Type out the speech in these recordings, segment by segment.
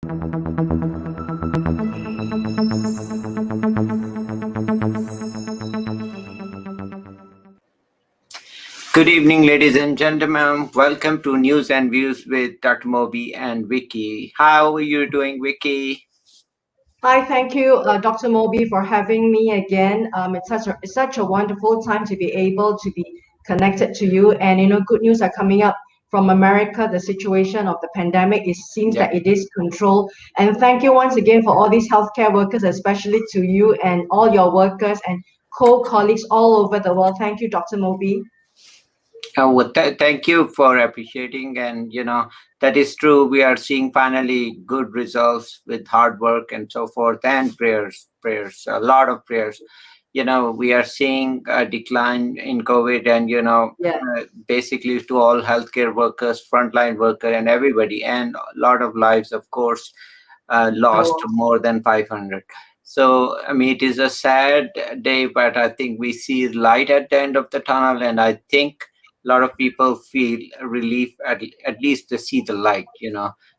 Good evening, ladies and gentlemen. Welcome to News and Views with Dr. Moby and Viki. How are you doing, Viki? Hi, thank you, Dr. Moby, for having me again. It's such a wonderful time to be able to be connected to you. And good news are coming up from America. The situation of the pandemic, it seems Yeah. that it is controlled. And thank you once again for all these healthcare workers, especially to you and all your workers and co-colleagues all over the world. Thank you, Dr. Moby. Thank you for appreciating, and that is true. We are seeing finally good results with hard work and so forth, and prayers, a lot of prayers. We are seeing a decline in COVID, and Yeah. basically to all healthcare workers, frontline worker, and everybody, and a lot of lives, of course, lost Oh, more than 500. So, I mean, it is a sad day, but I think we see light at the end of the tunnel, and I think a lot of people feel relief, at least to see the light.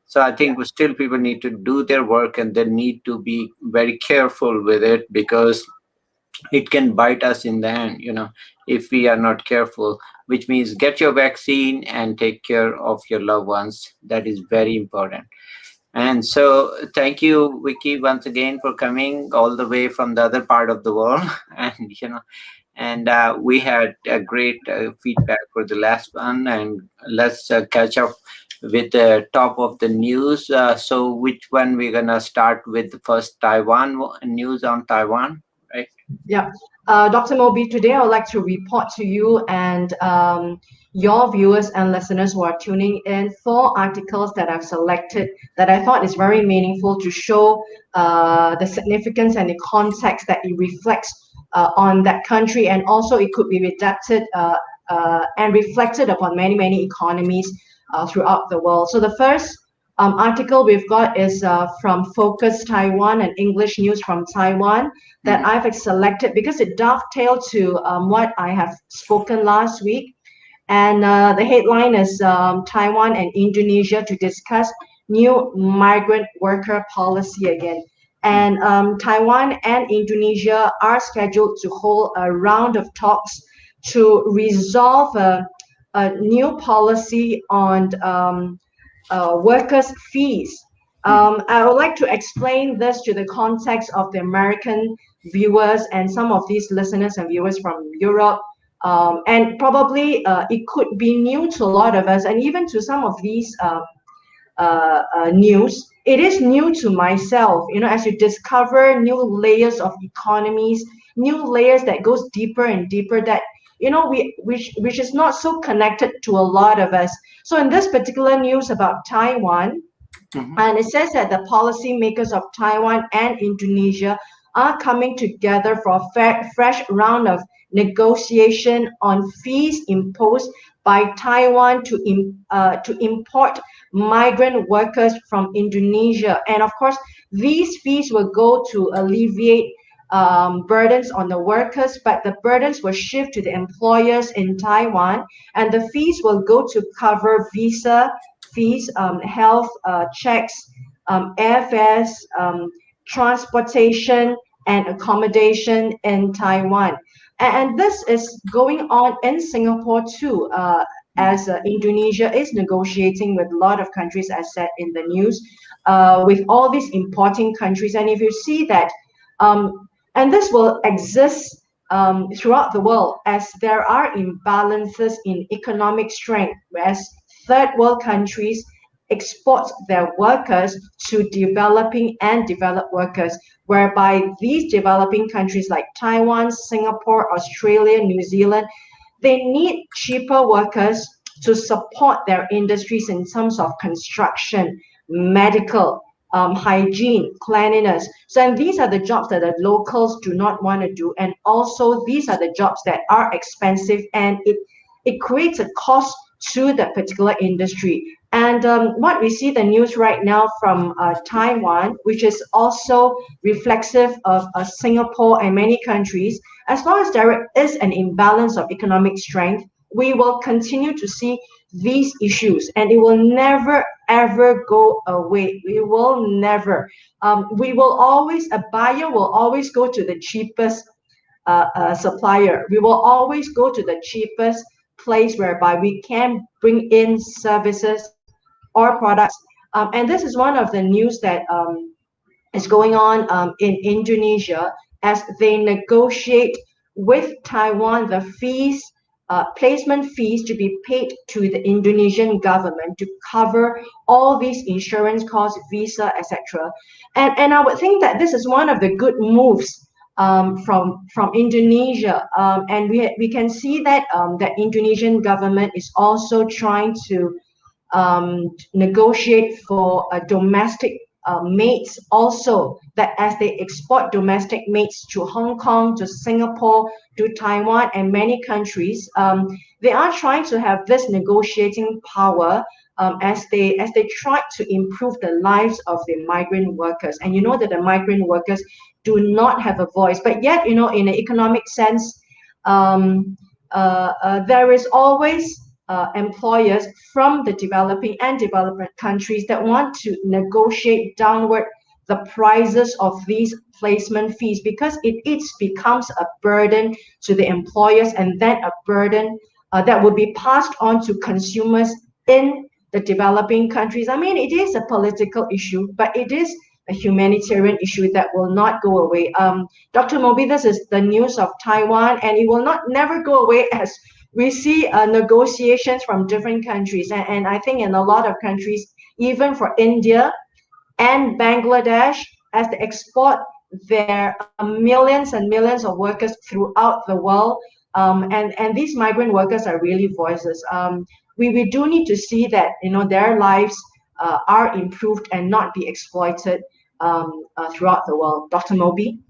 So I yeah. think still people need to do their work, and they need to be very careful with it, because it can bite us in the end, if we are not careful, which means get your vaccine and take care of your loved ones. That is very important. And so, thank you, Vicky, once again for coming all the way from the other part of the world. And we had a great feedback for the last one. And let's catch up with the top of the news. So, which one we're gonna start with? The first Taiwan news on Taiwan, right? Yeah. Dr. Moby, today I would like to report to you and your viewers and listeners who are tuning in 4 articles that I've selected that I thought is very meaningful to show the significance and the context that it reflects on that country, and also it could be adapted and reflected upon many, many economies throughout the world. So the first article we've got is from Focus Taiwan and English News from Taiwan that I've selected because it dovetailed to what I have spoken last week. And the headline is Taiwan and Indonesia to discuss new migrant worker policy again. And Taiwan and Indonesia are scheduled to hold a round of talks to resolve a new policy on workers' fees. I would like to explain this to the context of the American viewers and some of these listeners and viewers from Europe. And probably it could be new to a lot of us, and even to some of these news. It is new to myself, as you discover new layers of economies, new layers that goes deeper and deeper that which is not so connected to a lot of us. So in this particular news about Taiwan, and it says that the policymakers of Taiwan and Indonesia are coming together for a fresh round of negotiation on fees imposed by Taiwan to import migrant workers from Indonesia. And of course, these fees will go to alleviate burdens on the workers, but the burdens will shift to the employers in Taiwan, and the fees will go to cover visa fees, health checks, airfares, transportation, and accommodation in Taiwan. And this is going on in Singapore too, as Indonesia is negotiating with a lot of countries, as said in the news, with all these importing countries. And if you see that, and this will exist throughout the world as there are imbalances in economic strength, whereas third world countries export their workers to developing and developed workers, whereby these developing countries like Taiwan, Singapore, Australia, New Zealand, they need cheaper workers to support their industries in terms of construction, medical, hygiene, cleanliness. So, and these are the jobs that the locals do not want to do. And also, these are the jobs that are expensive, and it creates a cost to that particular industry. And what we see the news right now from Taiwan, which is also reflexive of Singapore and many countries, as long as there is an imbalance of economic strength, we will continue to see these issues, and it will never ever go away. We will never. We will always, a buyer will always go to the cheapest supplier. We will always go to the cheapest place whereby we can bring in services or products. And this is one of the news that is going on in Indonesia as they negotiate with Taiwan the fees, placement fees to be paid to the Indonesian government to cover all these insurance costs, visa, etc. And I would think that this is one of the good moves from Indonesia, and we can see that the Indonesian government is also trying to negotiate for domestic maids also, that as they export domestic maids to Hong Kong, to Singapore, to Taiwan and many countries, they are trying to have this negotiating power as they try to improve the lives of the migrant workers. And you know that the migrant workers do not have a voice, but yet in an economic sense, there is always employers from the developing and developing countries that want to negotiate downward the prices of these placement fees, because it becomes a burden to the employers, and then a burden that will be passed on to consumers in the developing countries. I mean, it is a political issue, but it is a humanitarian issue that will not go away. Dr. Moby, this is the news of Taiwan, and it will not never go away as we see negotiations from different countries. And I think in a lot of countries, even for India and Bangladesh, as they export their millions and millions of workers throughout the world, and these migrant workers are really voices. We do need to see that their lives are improved and not be exploited throughout the world. Dr. Moby?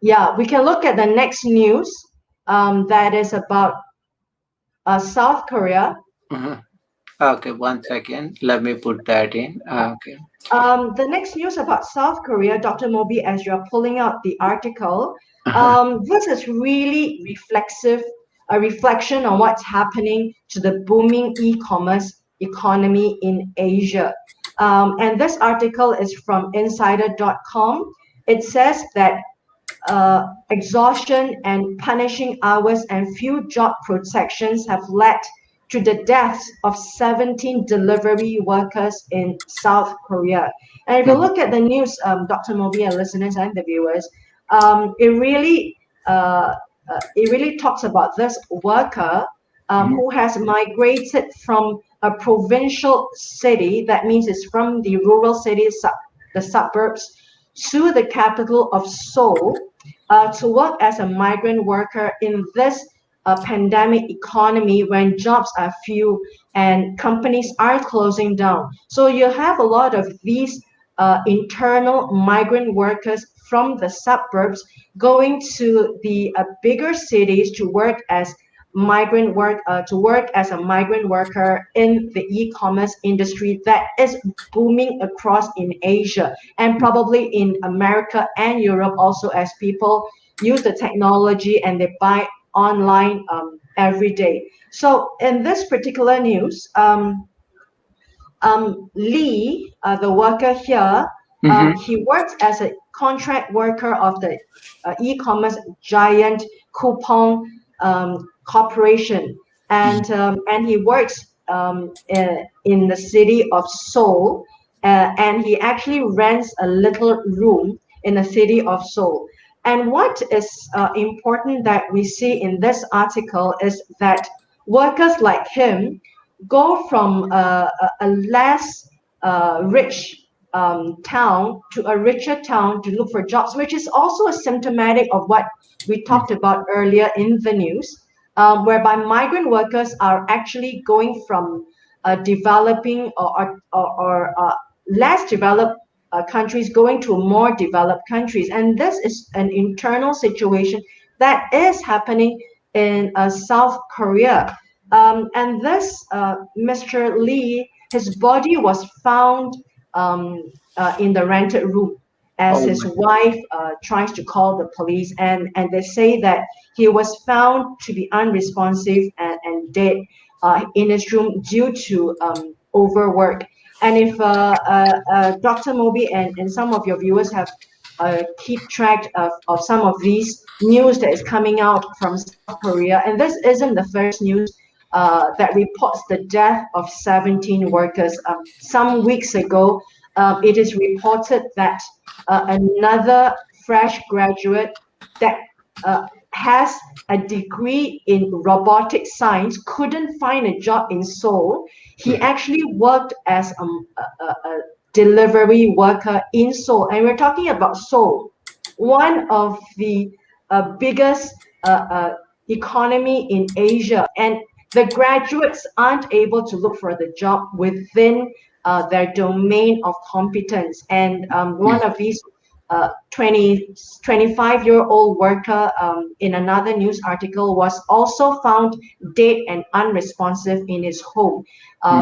Yeah, we can look at the next news that is about South Korea. Mhm. Okay, one second. Let me put that in. Okay. The next news about South Korea, Dr. Moby, as you're pulling out the article, Uh-huh. this is really reflexive, a reflection on what's happening to the booming e-commerce economy in Asia. And this article is from insider.com. It says that exhaustion and punishing hours and few job protections have led to the deaths of 17 delivery workers in South Korea. And if you Mhm. look at the news, Dr. Moby and listeners and the viewers, it really talks about this worker Mhm. who has migrated from a provincial city, that means it's from the rural cities, the suburbs, to the capital of Seoul to work as a migrant worker in this pandemic economy when jobs are few and companies are closing down. So you have a lot of these internal migrant workers from the suburbs going to the bigger cities to work as a migrant worker in the e-commerce industry that is booming across in Asia and probably in America and Europe also, as people use the technology and they buy online every day. So in this particular news, Lee, the worker here, Mhm. he works as a contract worker of the e-commerce giant Coupon Corporation, and he works in the city of Seoul, and he actually rents a little room in the city of Seoul. And what is important that we see in this article is that workers like him go from a less rich town to a richer town to look for jobs, which is also a symptomatic of what we talked about earlier in the news, whereby migrant workers are actually going from developing or less developed countries going to more developed countries. And this is an internal situation that is happening in South Korea. And this Mr. Lee, his body was found in the rented room. as Oh his my. wife tries to call the police, and they say that he was found to be unresponsive and dead in his room due to overwork. And if Dr. Moby and some of your viewers have keep track of some of these news that is coming out from South Korea, and this isn't the first news that reports the death of 17 workers. Some weeks ago, it is reported that another fresh graduate that has a degree in robotic science couldn't find a job in Seoul. He actually worked as a delivery worker in Seoul, and we're talking about Seoul, one of the biggest economy in Asia, and the graduates aren't able to look for the job within their domain of competence. And one of these 25-year-old worker in another news article was also found dead and unresponsive in his home.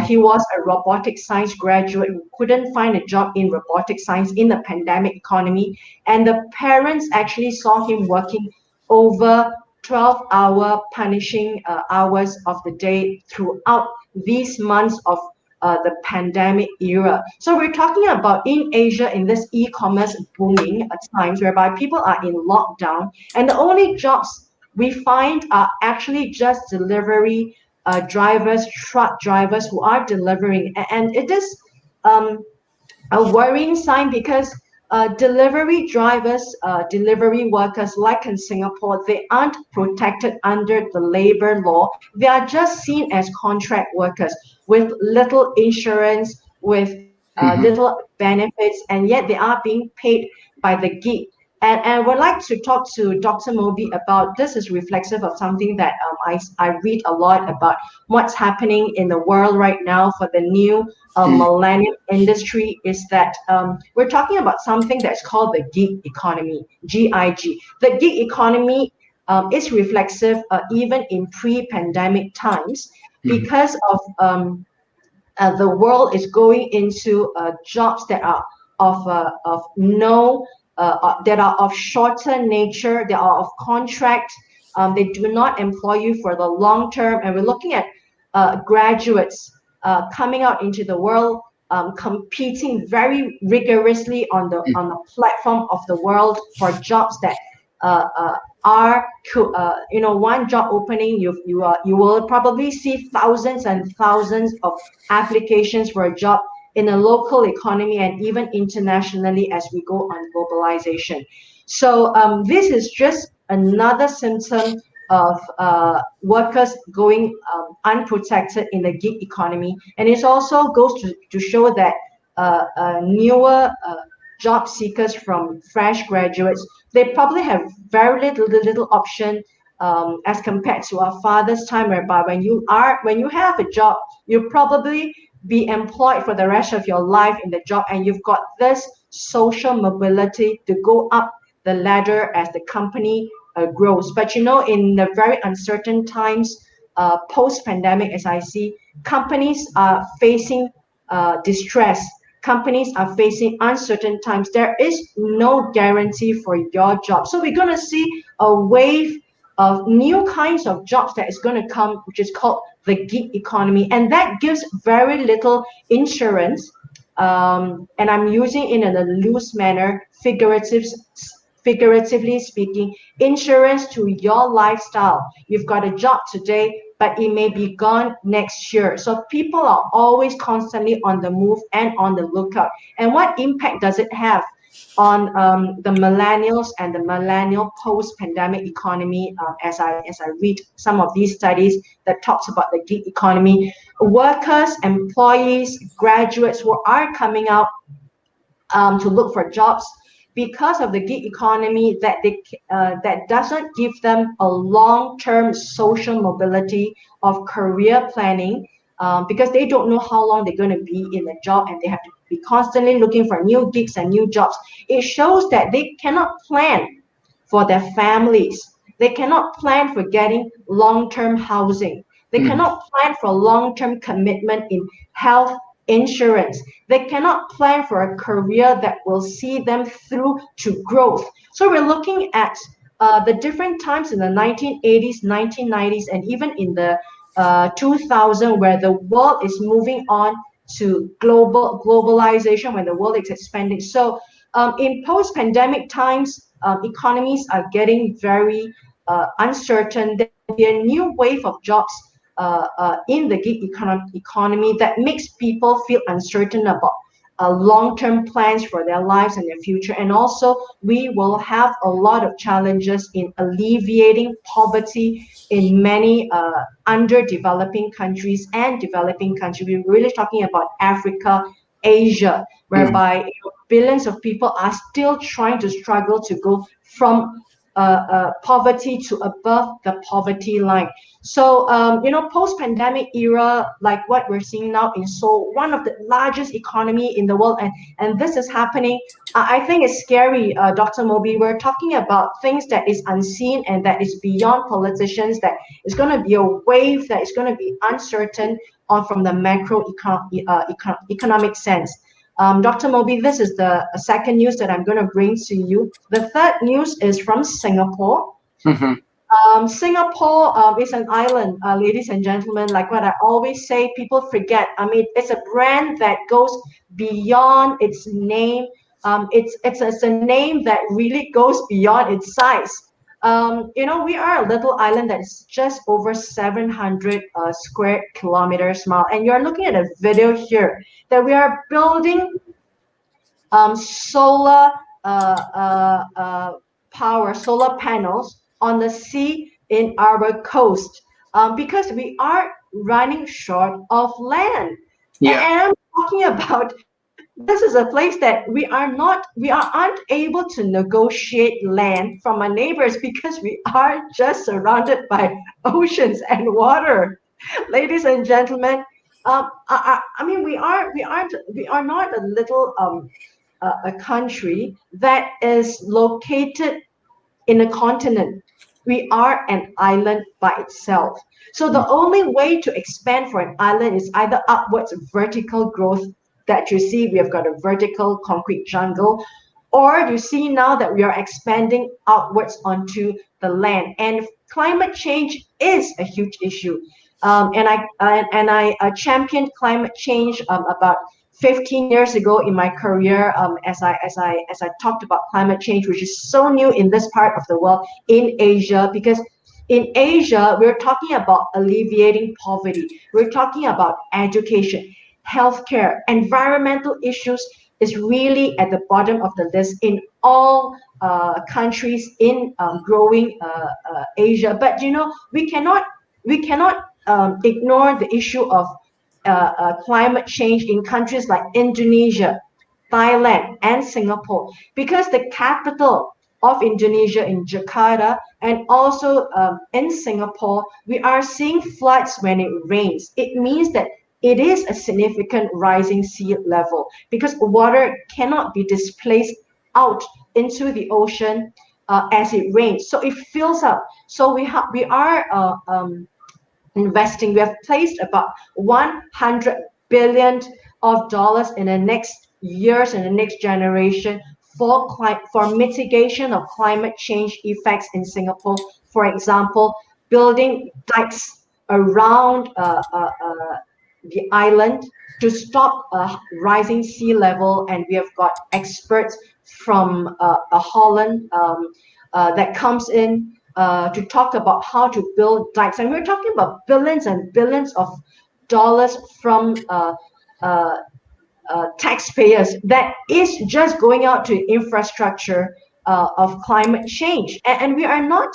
He was a robotic science graduate who couldn't find a job in robotic science in the pandemic economy, and the parents actually saw him working over 12-hour punishing hours of the day throughout these months of the pandemic era. So we're talking about in Asia in this e-commerce booming at times whereby people are in lockdown, and the only jobs we find are actually just delivery drivers, truck drivers who are delivering, and it is um, a worrying sign because delivery drivers, delivery workers, like in Singapore, they aren't protected under the labor law. They are just seen as contract workers with little insurance, with little benefits, and yet they are being paid by the gig. And I would like to talk to Dr. Moby about this is reflexive of something that I read a lot about what's happening in the world right now for the new millennium industry is that we're talking about something that's called the gig economy, GIG. The gig economy is reflexive even in pre-pandemic times because the world is going into jobs that are of no that are of shorter nature, they are of contract. They do not employ you for the long term, and we're looking at graduates coming out into the world, competing very rigorously on the platform of the world for jobs that uh, uh, are one job opening you will probably see thousands and thousands of applications for a job in a local economy and even internationally as we go on globalization. So this is just another symptom of workers going unprotected in the gig economy. And it also goes to show that newer job seekers from fresh graduates, they probably have very little option as compared to our father's time, whereby when you have a job, you probably be employed for the rest of your life in the job, and you've got this social mobility to go up the ladder as the company grows. But in the very uncertain times, post-pandemic, as I see, companies are facing distress. Companies are facing uncertain times. There is no guarantee for your job. So we're going to see a wave of new kinds of jobs that is going to come, which is called the gig economy, and that gives very little insurance. And I'm using it in a loose manner, figuratively speaking, insurance to your lifestyle. You've got a job today, but it may be gone next year. So people are always constantly on the move and on the lookout. And what impact does it have on the millennials and the millennial post-pandemic economy? As I read some of these studies that talks about the gig economy, workers, employees, graduates who are coming out to look for jobs because of the gig economy that doesn't give them a long-term social mobility of career planning, because they don't know how long they're going to be in the job and they have to be constantly looking for new gigs and new jobs. It shows that they cannot plan for their families. They cannot plan for getting long-term housing. They cannot plan for long-term commitment in health insurance. They cannot plan for a career that will see them through to growth. So we're looking at the different times in the 1980s, 1990s, and even in the 2000, where the world is moving on to globalization, when the world is expanding. So in post-pandemic times, economies are getting very uncertain. There will be a new wave of jobs in the gig economy that makes people feel uncertain about long-term plans for their lives and their future. And also, we will have a lot of challenges in alleviating poverty in many underdeveloping countries and developing countries. We're really talking about Africa, Asia, Mm. whereby billions of people are still trying to struggle to go from poverty to above the poverty line. So, post-pandemic era, like what we're seeing now in Seoul, one of the largest economy in the world, and this is happening. I think it's scary, Dr. Moby. We're talking about things that is unseen and that is beyond politicians. That is going to be a wave that is going to be uncertain on from the economic sense. Dr. Moby, this is the second news that I'm going to bring to you. The third news is from Singapore. Mhm. Singapore is an island, ladies and gentlemen. Like what I always say, people forget. I mean, it's a brand that goes beyond its name. It's a name that really goes beyond its size. We are a little island that is just over 700 square kilometers mile, and you're looking at a video here that we are building solar power, solar panels on the sea in our coast because we are running short of land. Yeah. And I'm talking about this is a place that we aren't able to negotiate land from our neighbors because we are just surrounded by oceans and water. Ladies and gentlemen, I mean we are not a little a country that is located in a continent. We are an island by itself. So the only way to expand for an island is either upwards vertical growth that you see. We have got a vertical concrete jungle, or you see now that we are expanding outwards onto the land. And climate change is a huge issue. And I championed climate change about 15 years ago in my career, as I talked about climate change, which is so new in this part of the world, in Asia, because in Asia we're talking about alleviating poverty, we're talking about education, healthcare, environmental issues is really at the bottom of the list in all countries in growing Asia. But we cannot ignore the issue of climate change in countries like Indonesia, Thailand, and Singapore, because the capital of Indonesia in Jakarta and also in Singapore, we are seeing floods when it rains. It means that it is a significant rising sea level because water cannot be displaced out into the ocean as it rains. So it fills up. So we are investing. We have placed about 100 billion of dollars in the next years and the next generation for mitigation of climate change effects in Singapore. For example, building dikes around the island to stop rising sea level, and we have got experts from Holland that comes in to talk about how to build dikes. And we're talking about billions and billions of dollars from uh, taxpayers that is just going out to infrastructure of climate change. And we are not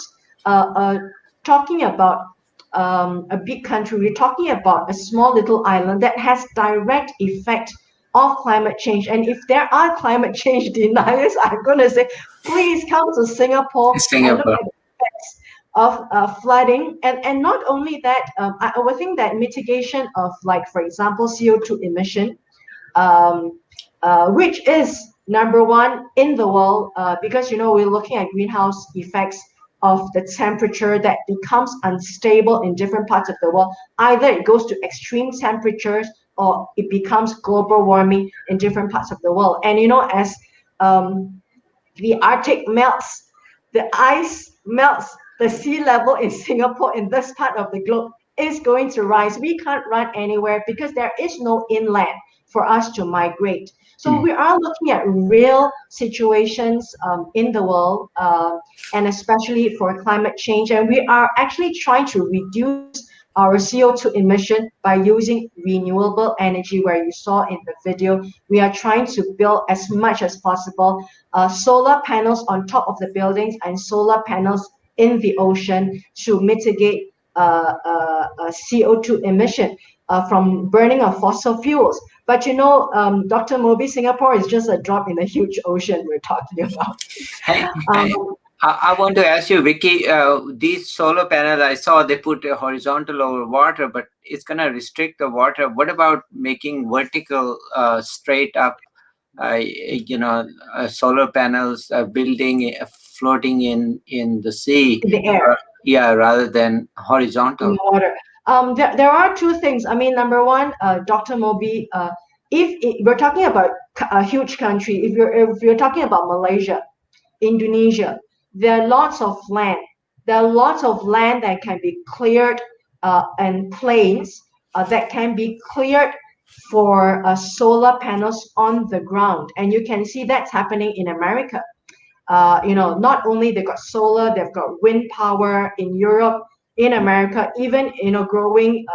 talking about a big country. We're talking about a small little island that has direct effect of climate change. And if there are climate change deniers, I'm going to say, please come to Singapore and look Singapore. at the effects of flooding. And not only that, I would think that mitigation of, like, for example, CO2 emission, um, which is number one in the world, because we're looking at greenhouse effects of the temperature that becomes unstable in different parts of the world. Either it goes to extreme temperatures or it becomes global warming in different parts of the world. And as um, the Arctic melts, the ice melts, the sea level in Singapore, in this part of the globe, is going to rise. We can't run anywhere because there is no inland for us to migrate. So Mm. we are looking at real situations in the world, and especially for climate change. And we are actually trying to reduce our CO2 emission by using renewable energy, where you saw in the video. We are trying to build as much as possible solar panels on top of the buildings and solar panels in the ocean to mitigate CO2 emission from burning of fossil fuels. But Dr. Moby, Singapore is just a drop in a huge ocean we're talking about. Hey, Um, I want to ask you, Vicky, these solar panels, I saw they put a horizontal over water, but it's going to restrict the water. What about making vertical, straight up, solar panels, building, floating in the sea? in the air. Yeah, rather than In the horizontal. water. There are two things. I mean, number one, Dr. Moby, we're talking about a huge country, if you're talking about Malaysia, Indonesia, there are lots of land. There are lots of land that can be cleared, and plains that can be cleared for solar panels on the ground. And you can see that's happening in America. Not only they've got solar, they've got wind power in Europe, in America, even growing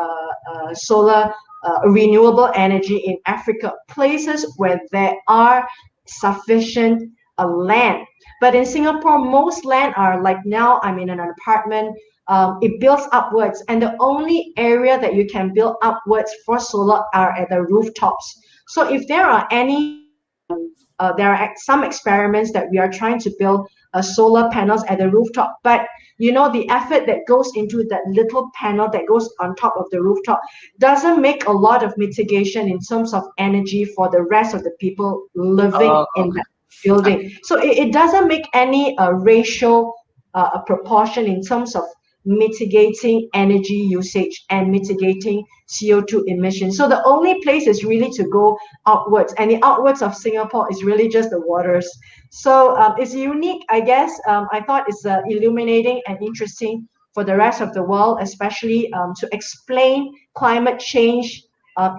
solar renewable energy in Africa, places where there are sufficient land. But in Singapore, most land are like, now I'm in an apartment. It builds upwards, and the only area that you can build upwards for solar are at the rooftops. So if there are there are some experiments that we are trying to build solar panels at the rooftop, but the effort that goes into that little panel that goes on top of the rooftop doesn't make a lot of mitigation in terms of energy for the rest of the people living Oh, in that building. So it doesn't make any ratio, a proportion in terms of mitigating energy usage and mitigating CO2 emissions. So the only place is really to go outwards, and the outwards of Singapore is really just the waters. So it's unique, I guess. I thought it's illuminating and interesting for the rest of the world, especially to explain climate change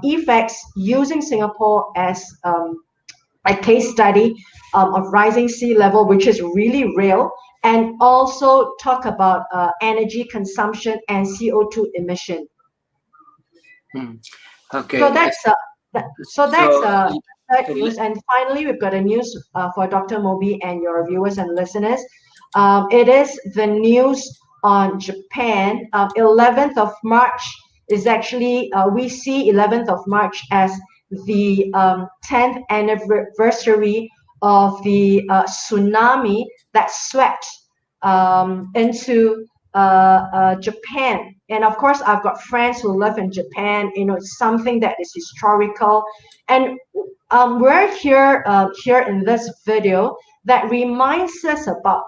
effects using Singapore as a case study of rising sea level, which is really real, and also talk about energy consumption and CO2 emission. hmm. So Okay. that's So, that news. And finally, we've got a news for Dr. Moby and your viewers and listeners. It is the news on Japan. 11th of March is actually, we see 11th of March as the 10th anniversary of the tsunami that swept into Japan. And of course, I've got friends who live in Japan. It's something that is historical. And we're here in this video that reminds us about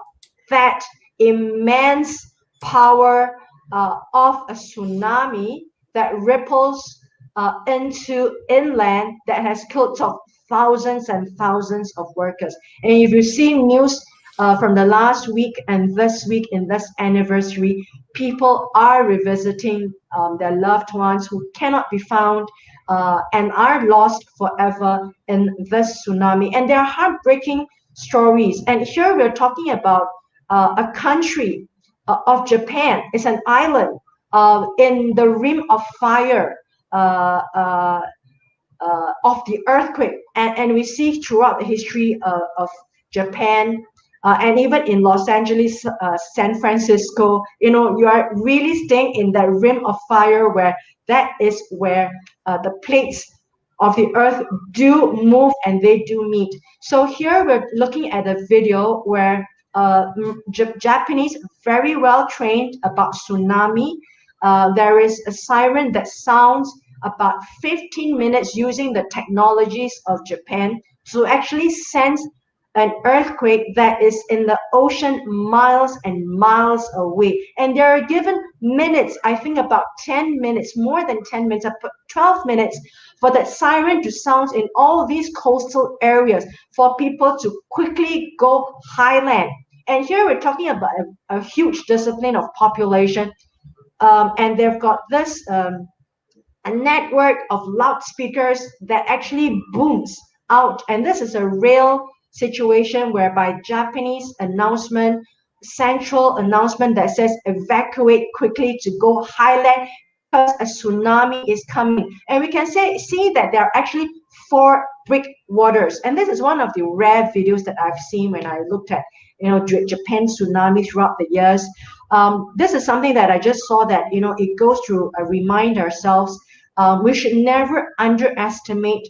that immense power of a tsunami that ripples into inland, that has killed off thousands and thousands of workers. And if you've seen news from the last week and this week in this anniversary, people are revisiting their loved ones who cannot be found and are lost forever in this tsunami. And they are heartbreaking stories. And here we're talking about a country of Japan. It's an island in the rim of fire. Of the earthquake, and we see throughout the history of Japan, and even in Los Angeles, San Francisco, you are really staying in that rim of fire, where that is where the plates of the earth do move and they do meet. So here we're looking at a video where Japanese, very well trained about tsunami. There is a siren that sounds about 15 minutes using the technologies of Japan to actually sense an earthquake that is in the ocean miles and miles away. And they are given minutes, I think about 10 minutes, more than 10 minutes, 12 minutes for that siren to sound in all these coastal areas for people to quickly go highland. And here we're talking about a huge discipline of population. And they've got this a network of loudspeakers that actually booms out. And this is a real situation whereby Japanese announcement, central announcement that says evacuate quickly to go highland because a tsunami is coming. And we can see that there are actually four breakwaters. And this is one of the rare videos that I've seen when I looked at Japan tsunami throughout the years. This is something that I just saw that it goes to remind ourselves we should never underestimate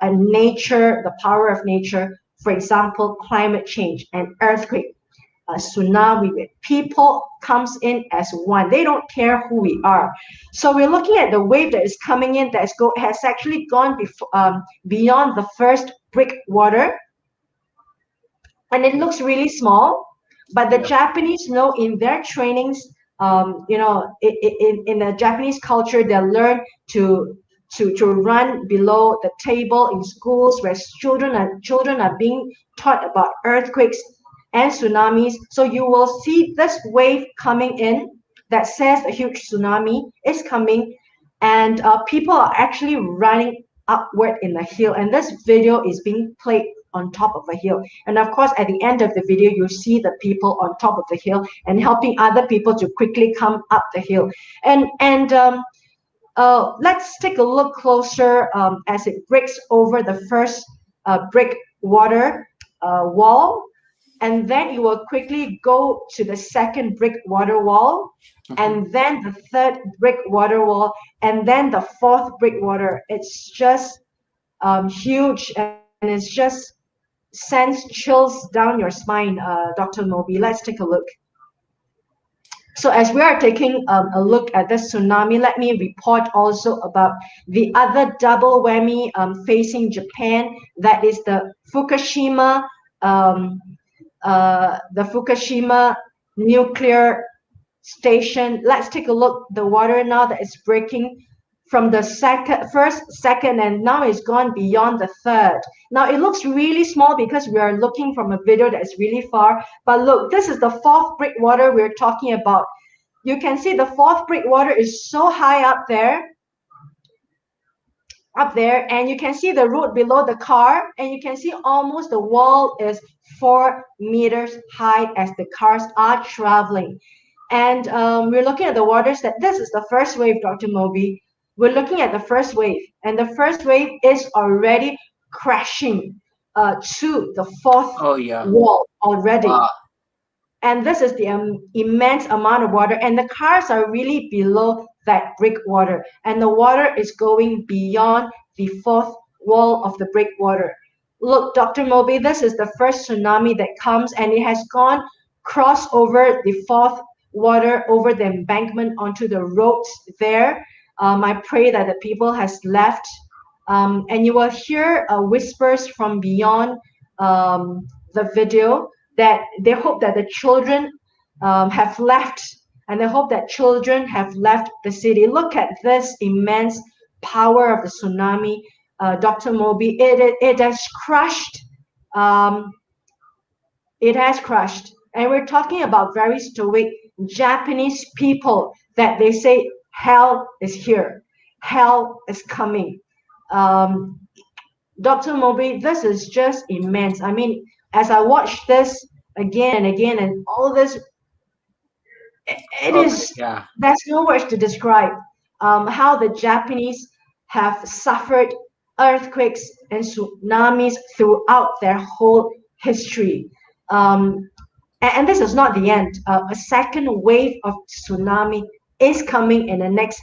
nature, the power of nature. For example, climate change, an earthquake, a tsunami. People comes in as one. They don't care who we are. So we're looking at the wave that is coming in that has actually gone beyond the first breakwater, and it looks really small. But the Yeah. Japanese know in their trainings, in the Japanese culture, they learn to run below the table in schools where children are being taught about earthquakes and tsunamis. So you will see this wave coming in that says a huge tsunami is coming, and people are actually running upward in the hill. And this video is being played on top of a hill. And of course, at the end of the video, you see the people on top of the hill and helping other people to quickly come up the hill. And let's take a look closer as it breaks over the first breakwater wall. And then you will quickly go to the second breakwater wall, Mhm. and then the third breakwater wall, and then the fourth breakwater. It's just huge, and it's just sends chills down your spine, Dr. Moby. Let's take a look. So as we are taking a look at the tsunami, let me report also about the other double whammy facing Japan. That is um, the Fukushima nuclear station. Let's take a look. The water now that is breaking from the first, second, and now it's gone beyond the third. Now it looks really small because we are looking from a video that is really far. But look, this is the fourth breakwater we're talking about. You can see the fourth breakwater is so high up there, and you can see the road below the car, and you can see almost the wall is 4 meters high as the cars are traveling. And we're looking at the waters that this is the first wave, Dr. Moby. We're looking at the first wave, and the first wave is already crashing to the fourth Oh yeah. wall already. Wow. And this is the immense amount of water, and the cars are really below that breakwater, and the water is going beyond the fourth wall of the breakwater. Look, Dr. Moby, this is the first tsunami that comes, and it has gone cross over the fourth water over the embankment onto the roads there. I pray that the people has left, and you will hear whispers from beyond the video that they hope that the children have left, and they hope that children have left the city. Look at this immense power of the tsunami, Dr. Moby. It has crushed. Um, it has crushed, and we're talking about very stoic Japanese people that they say hell is here, hell is coming. Um, Dr. Moby, this is just immense. I mean, as I watch this again and again, and all this, it Oh is, yeah. there's no words to describe how the Japanese have suffered earthquakes and tsunamis throughout their whole history. Um, and this is not the end. A second wave of tsunami is coming in the next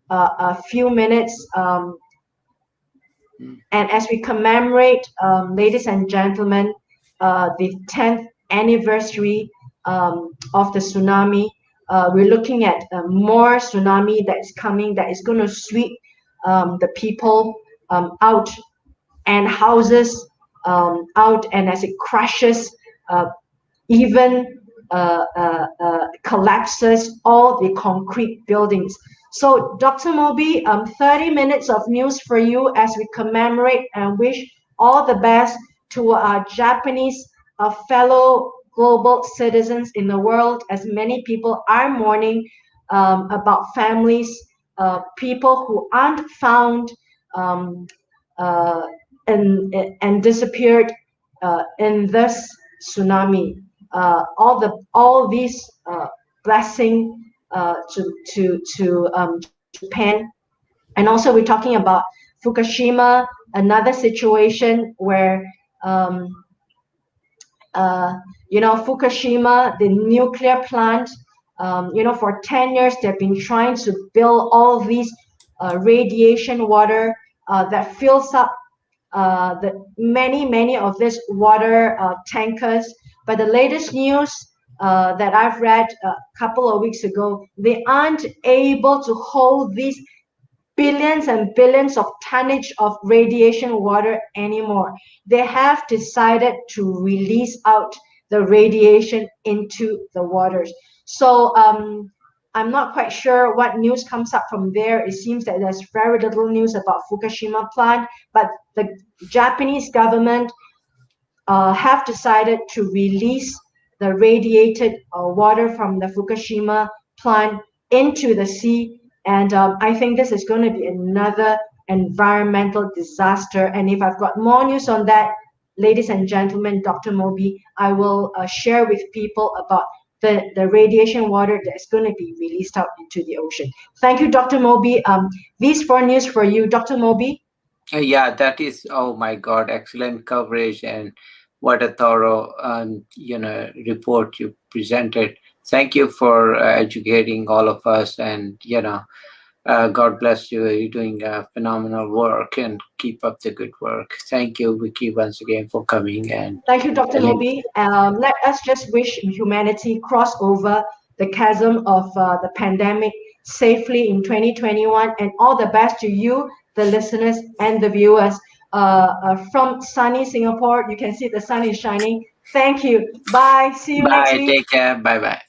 a few minutes. Mm. And as we commemorate, ladies and gentlemen, the 10th anniversary of the tsunami, we're looking at more tsunami that's coming that is going to sweep the people out, and houses out, and as it crashes, uh, even collapses all the concrete buildings. So, Dr. Moby, 30 minutes of news for you as we commemorate and wish all the best to our Japanese fellow global citizens in the world, as many people are mourning about families, people who aren't found um, uh, and disappeared in this tsunami. All these blessing to Japan, and also we're talking about Fukushima, another situation where um, Fukushima, the nuclear plant. For 10 years they've been trying to build all these radiation water that fills up the many of these water tankers. But the latest news that I've read a couple of weeks ago, they aren't able to hold these billions and billions of tonnage of radiation water anymore. They have decided to release out the radiation into the waters. So I'm not quite sure what news comes up from there. It seems that there's very little news about Fukushima plant, but the Japanese government have decided to release the radiated water from the Fukushima plant into the sea. And I think this is going to be another environmental disaster. And if I've got more news on that, ladies and gentlemen, Dr. Moby, I will share with people about the radiation water that's going to be released out into the ocean. Thank you, Dr. Moby. These four news for you, Dr. Moby. Yeah, that is, oh my God, excellent coverage, and what a thorough, report you presented. Thank you for educating all of us, and God bless you. You're doing phenomenal work, and keep up the good work. Thank you, Vicky, once again for coming and Thank you, Dr. telling. Moby. Let us just wish humanity cross over the chasm of the pandemic safely in 2021, and all the best to you, the listeners and the viewers. From sunny Singapore, you can see the sun is shining. Thank you. Bye. See you next Bye. week. Take care. Bye bye.